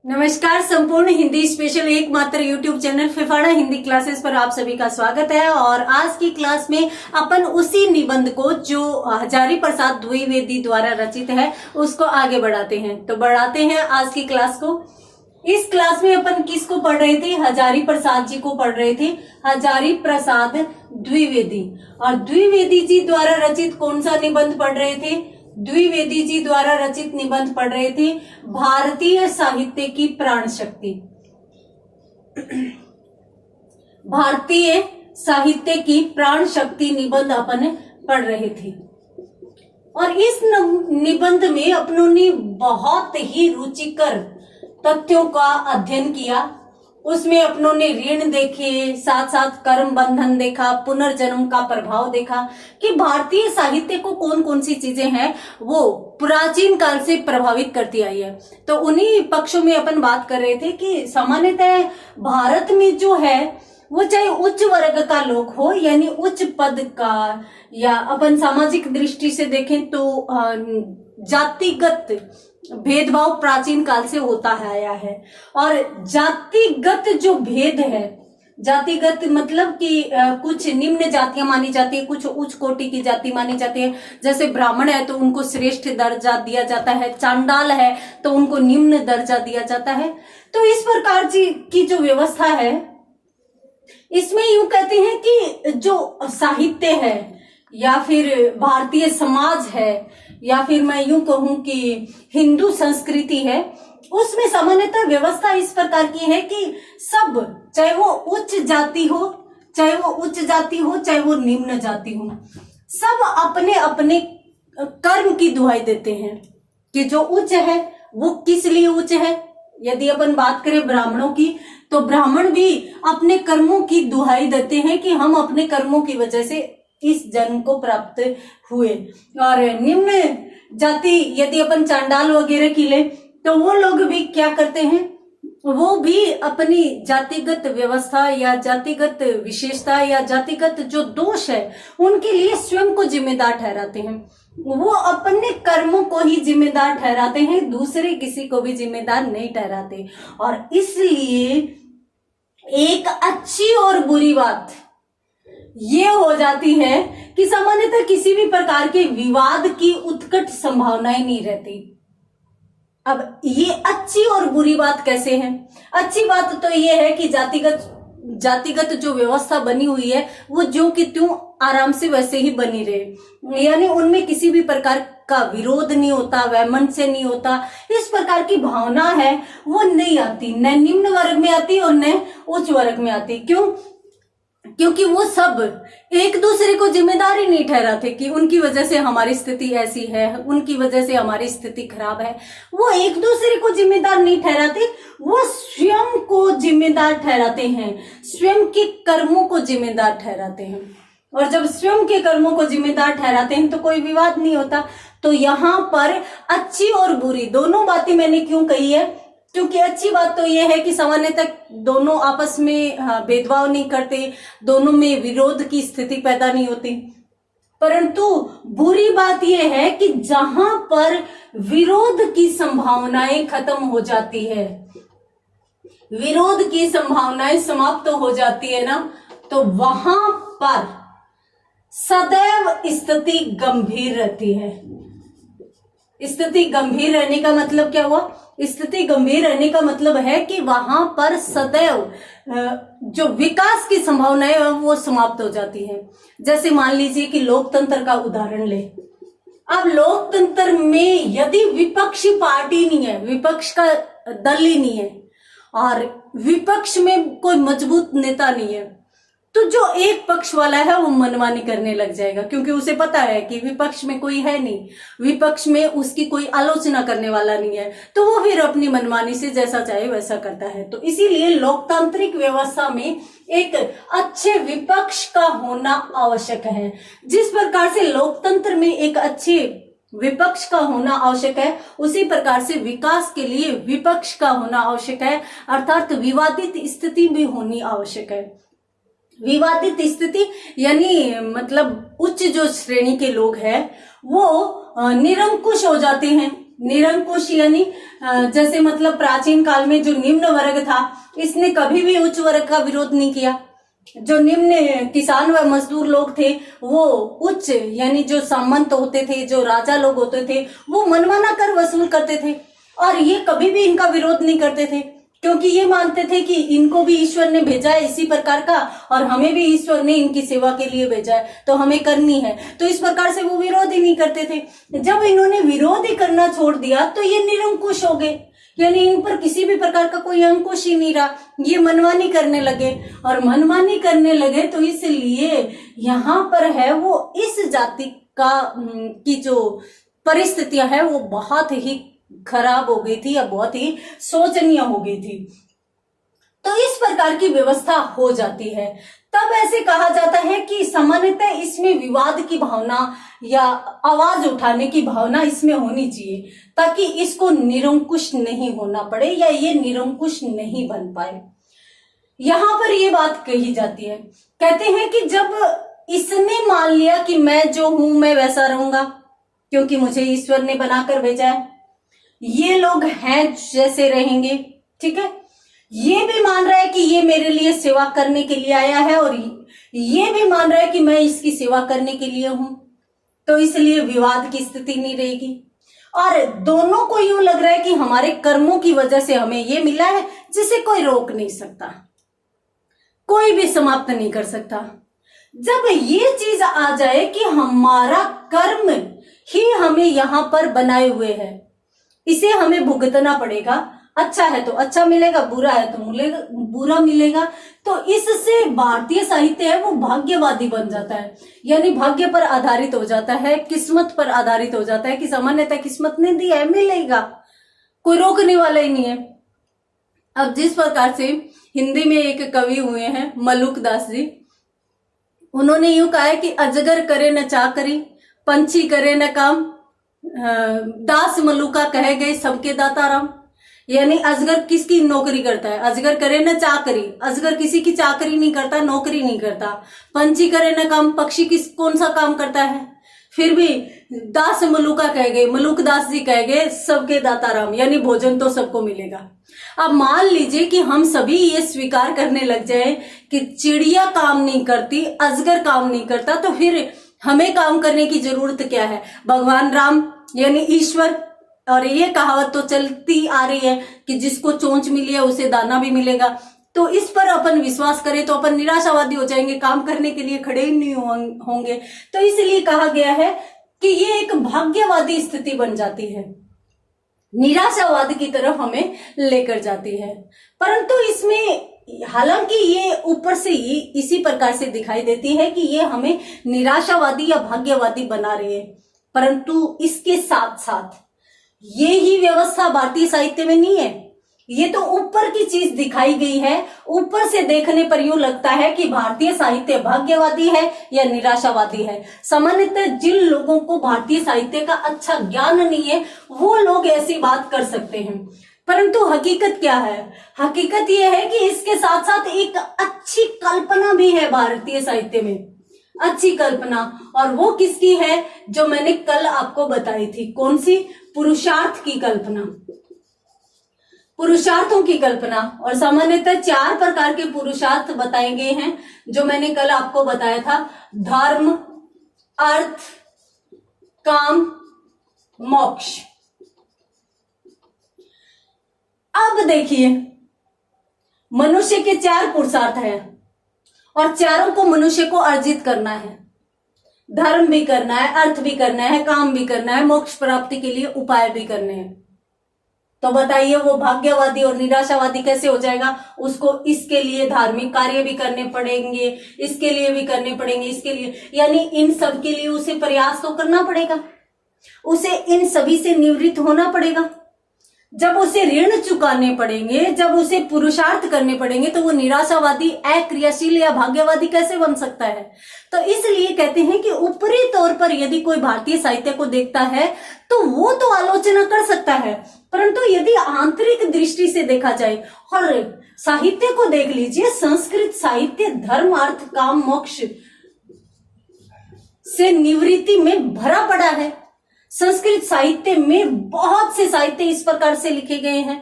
नमस्कार। संपूर्ण हिंदी स्पेशल एकमात्र यूट्यूब चैनल फिफाड़ा हिंदी क्लासेस पर आप सभी का स्वागत है। और आज की क्लास में अपन उसी निबंध को जो हजारी प्रसाद द्विवेदी द्वारा रचित है उसको आगे बढ़ाते हैं। तो बढ़ाते हैं आज की क्लास को। इस क्लास में अपन किसको पढ़ रहे थे? हजारी प्रसाद जी को पढ़ रहे थे। हजारी प्रसाद द्विवेदी। और द्विवेदी जी द्वारा रचित कौन सा निबंध पढ़ रहे थे? द्विवेदी जी द्वारा रचित निबंध पढ़ रहे थे भारतीय साहित्य की प्राण शक्ति। भारतीय साहित्य की प्राण शक्ति निबंध अपन पढ़ रहे थे। और इस निबंध में अपनों ने बहुत ही रुचिकर तथ्यों का अध्ययन किया। उसमें अपनों ने ऋण देखे, साथ साथ कर्म बंधन देखा, पुनर्जन्म का प्रभाव देखा कि भारतीय साहित्य को कौन कौन सी चीजें हैं वो प्राचीन काल से प्रभावित करती आई है। तो उन्हीं पक्षों में अपन बात कर रहे थे कि सामान्यतः भारत में जो है वो चाहे उच्च वर्ग का लोग हो यानी उच्च पद का, या अपन सामाजिक दृष्टि से देखें तो जातिगत भेदभाव प्राचीन काल से होता आया है। और जातिगत जो भेद है, जातिगत मतलब कि कुछ निम्न जातियां मानी जाती है, कुछ उच्च कोटि की जाति मानी जाती है। जैसे ब्राह्मण है तो उनको श्रेष्ठ दर्जा दिया जाता है, चांडाल है तो उनको निम्न दर्जा दिया जाता है। तो इस प्रकार की जो व्यवस्था है इसमें यूं कहते हैं कि जो साहित्य है या फिर भारतीय समाज है या फिर मैं यूं कहूं कि हिंदू संस्कृति है, उसमें सामान्यतः व्यवस्था इस प्रकार की है कि सब, चाहे वो उच्च जाति हो, चाहे वो उच्च जाति हो, चाहे वो निम्न जाति हो, सब अपने अपने कर्म की दुहाई देते हैं कि जो उच्च है वो किस लिए उच्च है। यदि अपन बात करें ब्राह्मणों की तो ब्राह्मण भी अपने कर्मों की दुहाई देते हैं कि हम अपने कर्मों की वजह से इस जन्म को प्राप्त हुए। और निम्न जाति यदि अपन चांडाल वगैरह की ले तो वो लोग भी क्या करते हैं, वो भी अपनी जातिगत व्यवस्था या जातिगत विशेषता या जातिगत जो दोष है उनके लिए स्वयं को जिम्मेदार ठहराते हैं। वो अपने कर्मों को ही जिम्मेदार ठहराते हैं, दूसरे किसी को भी जिम्मेदार नहीं ठहराते। और इसलिए एक अच्छी और बुरी बात ये हो जाती है कि सामान्यतः किसी भी प्रकार के विवाद की उत्कट संभावनाएं नहीं रहती। अब ये अच्छी और बुरी बात कैसे है? अच्छी बात तो ये है कि जातिगत जो व्यवस्था बनी हुई है वो ज्यों की त्यों आराम से वैसे ही बनी रहे, यानी उनमें किसी भी प्रकार का विरोध नहीं होता, वैमनस्य नहीं होता। इस प्रकार की भावना है वो नहीं आती, न निम्न वर्ग में आती और न उच्च वर्ग में आती। क्यों? क्योंकि वो सब एक दूसरे को जिम्मेदार ही नहीं ठहराते कि उनकी वजह से हमारी स्थिति ऐसी है, उनकी वजह से हमारी स्थिति खराब है। वो एक दूसरे को जिम्मेदार नहीं ठहराते, वो स्वयं को जिम्मेदार ठहराते हैं, स्वयं के कर्मों को जिम्मेदार ठहराते हैं। और जब स्वयं के कर्मों को जिम्मेदार ठहराते हैं तो कोई विवाद नहीं होता। तो यहाँ पर अच्छी और बुरी दोनों बातें मैंने क्यों कही है? क्योंकि अच्छी बात तो यह है कि सामान्यतः दोनों आपस में भेदभाव नहीं करते, दोनों में विरोध की स्थिति पैदा नहीं होती। परंतु बुरी बात यह है कि जहां पर विरोध की संभावनाएं खत्म हो जाती है, विरोध की संभावनाएं समाप्त हो जाती है ना, तो वहां पर सदैव स्थिति गंभीर रहती है। स्थिति गंभीर रहने का मतलब क्या हुआ? स्थिति गंभीर रहने का मतलब है कि वहां पर सदैव जो विकास की संभावनाएं है वो समाप्त हो जाती है। जैसे मान लीजिए कि लोकतंत्र का उदाहरण ले। अब लोकतंत्र में यदि विपक्षी पार्टी नहीं है, विपक्ष का दल ही नहीं है और विपक्ष में कोई मजबूत नेता नहीं है, तो जो एक पक्ष वाला है वो मनमानी करने लग जाएगा, क्योंकि उसे पता है कि विपक्ष में कोई है नहीं, विपक्ष में उसकी कोई आलोचना करने वाला नहीं है, तो वो फिर अपनी मनमानी से जैसा चाहे वैसा करता है। तो इसीलिए लोकतांत्रिक व्यवस्था में एक अच्छे विपक्ष का होना आवश्यक है। जिस प्रकार से लोकतंत्र में एक अच्छे विपक्ष का होना आवश्यक है, उसी प्रकार से विकास के लिए विपक्ष का होना आवश्यक है, अर्थात विवादित स्थिति भी होनी आवश्यक है। विवादित स्थिति यानी मतलब उच्च जो श्रेणी के लोग हैं वो निरंकुश हो जाते हैं, निरंकुश यानी जैसे मतलब प्राचीन काल में जो निम्न वर्ग था, इसने कभी भी उच्च वर्ग का विरोध नहीं किया। जो निम्न किसान व मजदूर लोग थे, वो उच्च यानी जो सामंत होते थे, जो राजा लोग होते थे, वो मनमाना कर वसूल करते थे और ये कभी भी इनका विरोध नहीं करते थे, क्योंकि ये मानते थे कि इनको भी ईश्वर ने भेजा है इसी प्रकार का, और हमें भी ईश्वर ने इनकी सेवा के लिए भेजा है, तो हमें करनी है। तो इस प्रकार से वो विरोध ही नहीं करते थे। जब इन्होंने विरोध ही करना छोड़ दिया तो ये निरंकुश हो गए, यानी इन पर किसी भी प्रकार का कोई अंकुश ही नहीं रहा। ये मनमानी करने लगे, और मनमानी करने लगे तो इसलिए यहाँ पर है वो इस जाति का की जो परिस्थितियां है वो बहुत ही खराब हो गई थी या बहुत ही शोचनीय हो गई थी। तो इस प्रकार की व्यवस्था हो जाती है। तब ऐसे कहा जाता है कि सामान्यतः इसमें विवाद की भावना या आवाज उठाने की भावना इसमें होनी चाहिए, ताकि इसको निरंकुश नहीं होना पड़े या ये निरंकुश नहीं बन पाए। यहां पर ये बात कही जाती है, कहते हैं कि जब इसने मान लिया कि मैं जो हूं मैं वैसा रहूंगा, क्योंकि मुझे ईश्वर ने बनाकर भेजा है, ये लोग हैं जैसे रहेंगे, ठीक है, ये भी मान रहा है कि ये मेरे लिए सेवा करने के लिए आया है और ये भी मान रहा है कि मैं इसकी सेवा करने के लिए हूं, तो इसलिए विवाद की स्थिति नहीं रहेगी। और दोनों को यूं लग रहा है कि हमारे कर्मों की वजह से हमें ये मिला है जिसे कोई रोक नहीं सकता, कोई भी समाप्त नहीं कर सकता। जब ये चीज आ जाए कि हमारा कर्म ही हमें यहां पर बनाए हुए है, इसे हमें भुगतना पड़ेगा, अच्छा है तो अच्छा मिलेगा, बुरा है तो बुरा मिलेगा, तो इससे भारतीय साहित्य है वो भाग्यवादी बन जाता है, यानी भाग्य पर आधारित हो जाता है, किस्मत पर आधारित हो जाता है कि सामान्यतः किस्मत ने दिया है, मिलेगा, कोई रोकने वाला ही नहीं है। अब जिस प्रकार से हिंदी में एक कवि हुए हैं मलुक दास जी, उन्होंने यूं कहा है कि अजगर करे न चाकरी, पंछी करे न काम, दास मलुका कहे गए सबके दाता राम। यानी अजगर किसकी नौकरी करता है, अजगर करे न चाकरी, अजगर किसी की चाकरी नहीं करता, नौकरी नहीं करता। पंछी करे न काम, पक्षी कौन सा काम करता है, फिर भी दास मलुका कह गए, मलुक दास जी कह गए सबके दाता राम, यानी भोजन तो सबको मिलेगा। अब मान लीजिए कि हम सभी ये स्वीकार करने लग जाए कि चिड़िया काम नहीं करती, अजगर काम नहीं करता, तो फिर हमें काम करने की जरूरत क्या है। भगवान राम यानी ईश्वर, और ये कहावत तो चलती आ रही है कि जिसको चोंच मिली है उसे दाना भी मिलेगा, तो इस पर अपन विश्वास करें तो अपन निराशावादी हो जाएंगे, काम करने के लिए खड़े ही नहीं होंगे। तो इसलिए कहा गया है कि ये एक भाग्यवादी स्थिति बन जाती है, निराशावाद की तरफ हमें लेकर जाती है। परंतु इसमें हालांकि ये ऊपर से ही इसी प्रकार से दिखाई देती है कि ये हमें निराशावादी या भाग्यवादी बना रही है, परंतु इसके साथ साथ ये ही व्यवस्था भारतीय साहित्य में नहीं है। ये तो ऊपर की चीज दिखाई गई है, ऊपर से देखने पर यूं लगता है कि भारतीय साहित्य भाग्यवादी है या निराशावादी है। सामान्यतः जिन लोगों को भारतीय साहित्य का अच्छा ज्ञान नहीं है वो लोग ऐसी बात कर सकते हैं, परंतु हकीकत क्या है, हकीकत यह है कि इसके साथ साथ एक अच्छी कल्पना भी है भारतीय साहित्य में, अच्छी कल्पना, और वो किसकी है, जो मैंने कल आपको बताई थी, कौन सी, पुरुषार्थ की कल्पना, पुरुषार्थों की कल्पना। और सामान्यतः 4 प्रकार के पुरुषार्थ बताए गए हैं, जो मैंने कल आपको बताया था, धर्म, अर्थ, काम, मोक्ष। अब देखिए, मनुष्य के 4 पुरुषार्थ हैं और चारों को मनुष्य को अर्जित करना है, धर्म भी करना है, अर्थ भी करना है, काम भी करना है, मोक्ष प्राप्ति के लिए उपाय भी करने हैं। तो बताइए वो भाग्यवादी और निराशावादी कैसे हो जाएगा। उसको इसके लिए धार्मिक कार्य भी करने पड़ेंगे, इसके लिए भी करने पड़ेंगे, इसके लिए, यानी इन सब के लिए उसे प्रयास तो करना पड़ेगा, उसे इन सभी से निवृत्त होना पड़ेगा। जब उसे ऋण चुकाने पड़ेंगे, जब उसे पुरुषार्थ करने पड़ेंगे, तो वो निराशावादी, अक्रियाशील या भाग्यवादी कैसे बन सकता है। तो इसलिए कहते हैं कि ऊपरी तौर पर यदि कोई भारतीय साहित्य को देखता है तो वो तो आलोचना कर सकता है, परंतु यदि आंतरिक दृष्टि से देखा जाए और साहित्य को देख लीजिए, संस्कृत साहित्य धर्म, अर्थ, काम, मोक्ष से निवृत्ति में भरा पड़ा है। संस्कृत साहित्य में बहुत से साहित्य इस प्रकार से लिखे गए हैं,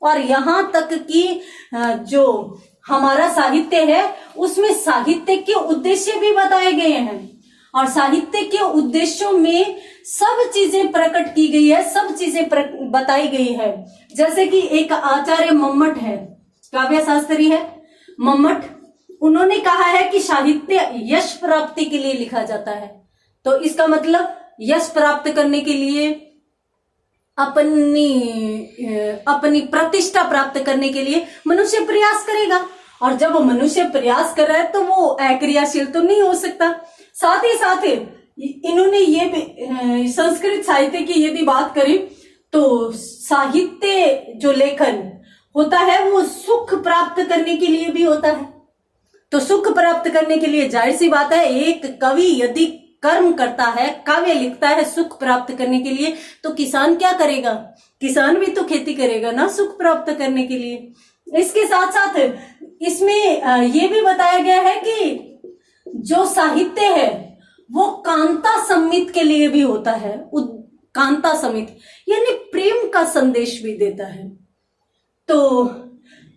और यहाँ तक कि जो हमारा साहित्य है उसमें साहित्य के उद्देश्य भी बताए गए हैं, और साहित्य के उद्देश्यों में सब चीजें प्रकट की गई है, सब चीजें बताई गई है। जैसे कि एक आचार्य मम्मट है, काव्य शास्त्री है मम्मट, उन्होंने कहा है कि साहित्य यश प्राप्ति के लिए लिखा जाता है। तो इसका मतलब यश प्राप्त करने के लिए, अपनी प्रतिष्ठा प्राप्त करने के लिए मनुष्य प्रयास करेगा, और जब मनुष्य प्रयास कर रहा है तो वो अक्रियाशील तो नहीं हो सकता। साथ ही साथ इन्होंने ये भी संस्कृत साहित्य की यदि बात करें तो साहित्य जो लेखन होता है वो सुख प्राप्त करने के लिए भी होता है। तो सुख प्राप्त करने के लिए जाहिर सी बात है, एक कवि यदि कर्म करता है, काव्य लिखता है सुख प्राप्त करने के लिए, तो किसान क्या करेगा? किसान भी तो खेती करेगा ना सुख प्राप्त करने के लिए। इसके साथ साथ इसमें ये भी बताया गया है कि जो साहित्य है वो कांता सम्मित के लिए भी होता है। कांता सम्मित यानी प्रेम का संदेश भी देता है। तो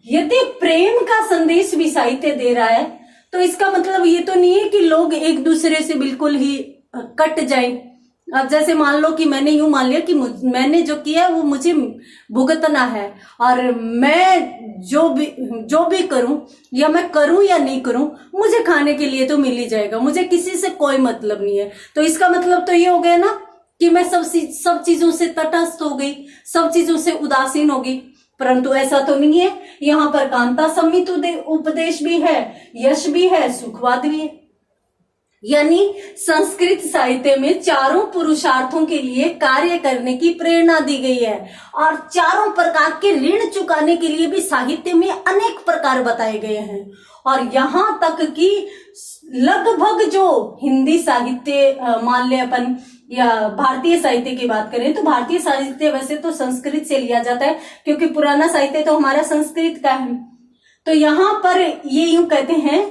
यदि प्रेम का संदेश भी साहित्य दे रहा है तो इसका मतलब ये तो नहीं है कि लोग एक दूसरे से बिल्कुल ही कट जाएं। अब जैसे मान लो कि मैंने यूं मान लिया कि मैंने जो किया वो मुझे भुगतना है, और मैं जो भी करूं, या मैं करूं या नहीं करूं, मुझे खाने के लिए तो मिल ही जाएगा, मुझे किसी से कोई मतलब नहीं है। तो इसका मतलब तो ये हो गया ना कि मैं सब चीजों से तटस्थ हो गई, सब चीजों से उदासीन हो गई। परंतु ऐसा तो नहीं है, यहाँ पर कांता सम्मित उपदेश भी है, यश भी है, सुखवाद भी है। यानी संस्कृत साहित्य में चारों पुरुषार्थों के लिए कार्य करने की प्रेरणा दी गई है, और चारों प्रकार के ऋण चुकाने के लिए भी साहित्य में अनेक प्रकार बताए गए हैं। और यहाँ तक कि लगभग जो हिंदी साहित्य मान ले अपन, या भारतीय साहित्य की बात करें तो भारतीय साहित्य वैसे तो संस्कृत से लिया जाता है, क्योंकि पुराना साहित्य तो हमारा संस्कृत का है। तो यहाँ पर ये यूं कहते हैं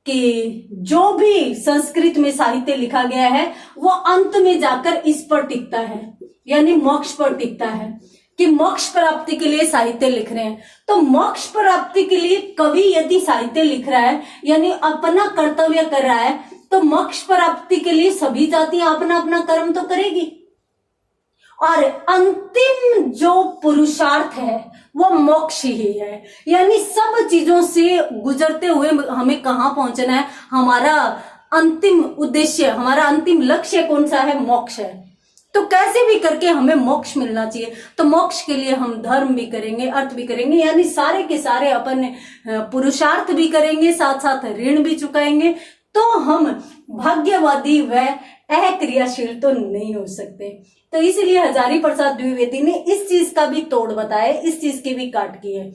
कि जो भी संस्कृत में साहित्य लिखा गया है वो अंत में जाकर इस पर टिकता है, यानी मोक्ष पर टिकता है, कि मोक्ष प्राप्ति के लिए साहित्य लिख रहे हैं। तो मोक्ष प्राप्ति के लिए कवि यदि साहित्य लिख रहा है, यानी अपना कर्तव्य कर रहा है, तो मोक्ष प्राप्ति के लिए सभी जातियां अपना अपना कर्म तो करेगी, और अंतिम जो पुरुषार्थ है वो मोक्ष ही है। यानी सब चीजों से गुजरते हुए हमें कहाँ पहुंचना है, हमारा अंतिम उद्देश्य, हमारा अंतिम लक्ष्य कौन सा है? मोक्ष है। तो कैसे भी करके हमें मोक्ष मिलना चाहिए। तो मोक्ष के लिए हम धर्म भी करेंगे, अर्थ भी करेंगे, यानी सारे के सारे अपन पुरुषार्थ भी करेंगे, साथ साथ ऋण भी चुकाएंगे, तो हम भाग्यवादी व अक्रियाशील तो नहीं हो सकते। तो इसलिए हजारी प्रसाद द्विवेदी ने इस चीज का भी तोड़ बताया, इस चीज की भी काट की है।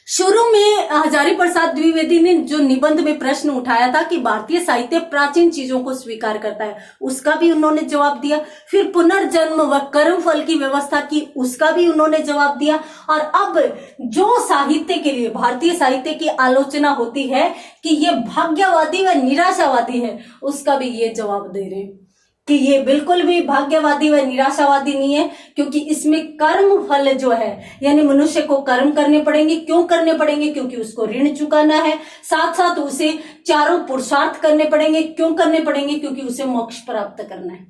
शुरू में हजारी प्रसाद द्विवेदी ने जो निबंध में प्रश्न उठाया था कि भारतीय साहित्य प्राचीन चीजों को स्वीकार करता है, उसका भी उन्होंने जवाब दिया। फिर पुनर्जन्म व कर्मफल की व्यवस्था की, उसका भी उन्होंने जवाब दिया। और अब जो साहित्य के लिए भारतीय साहित्य की आलोचना होती है कि ये भाग्यवादी व निराशावादी है, उसका भी ये जवाब दे रहे हैं कि ये बिल्कुल भी भाग्यवादी व निराशावादी नहीं है, क्योंकि इसमें कर्म फल जो है, यानी मनुष्य को कर्म करने पड़ेंगे। क्यों करने पड़ेंगे? क्योंकि उसको ऋण चुकाना है। साथ साथ उसे चारों पुरुषार्थ करने पड़ेंगे। क्यों करने पड़ेंगे? क्योंकि उसे मोक्ष प्राप्त करना है।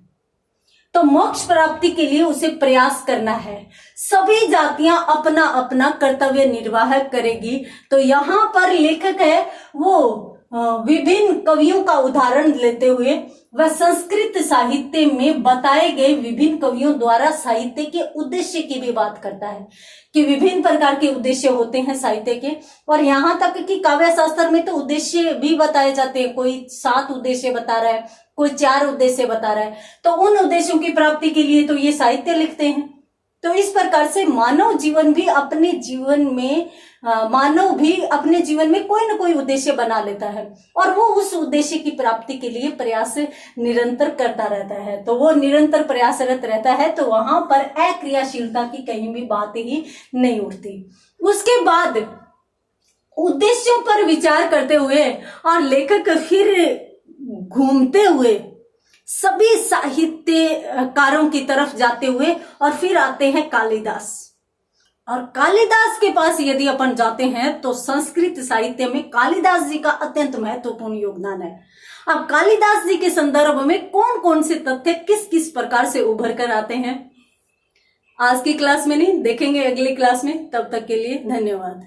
तो मोक्ष प्राप्ति के लिए उसे प्रयास करना है। सभी जातियां अपना अपना कर्तव्य निर्वाह करेगी। तो यहाँ पर लेखक है वो विभिन्न कवियों का उदाहरण लेते हुए वह संस्कृत साहित्य में बताए गए विभिन्न कवियों द्वारा साहित्य के उद्देश्य की भी बात करता है कि विभिन्न प्रकार के उद्देश्य होते हैं साहित्य के। और यहाँ तक कि काव्य शास्त्र में तो उद्देश्य भी बताए जाते हैं, कोई 7 उद्देश्य बता रहा है, कोई 4 उद्देश्य बता रहा है। तो उन उद्देश्यों की प्राप्ति के लिए तो ये साहित्य लिखते हैं। तो इस प्रकार से मानव भी अपने जीवन में कोई ना कोई उद्देश्य बना लेता है, और वो उस उद्देश्य की प्राप्ति के लिए प्रयास निरंतर करता रहता है। तो वो निरंतर प्रयासरत रहता है, तो वहां पर अक्रियाशीलता की कहीं भी बात ही नहीं उठती। उसके बाद उद्देश्यों पर विचार करते हुए और लेखक फिर घूमते हुए सभी साहित्यकारों की तरफ जाते हुए और फिर आते हैं कालिदास। और कालिदास के पास यदि अपन जाते हैं तो संस्कृत साहित्य में कालिदास जी का अत्यंत महत्वपूर्ण योगदान है। अब कालिदास जी के संदर्भ में कौन कौन से तथ्य किस किस प्रकार से उभर कर आते हैं, आज की क्लास में नहीं, देखेंगे अगली क्लास में। तब तक के लिए धन्यवाद।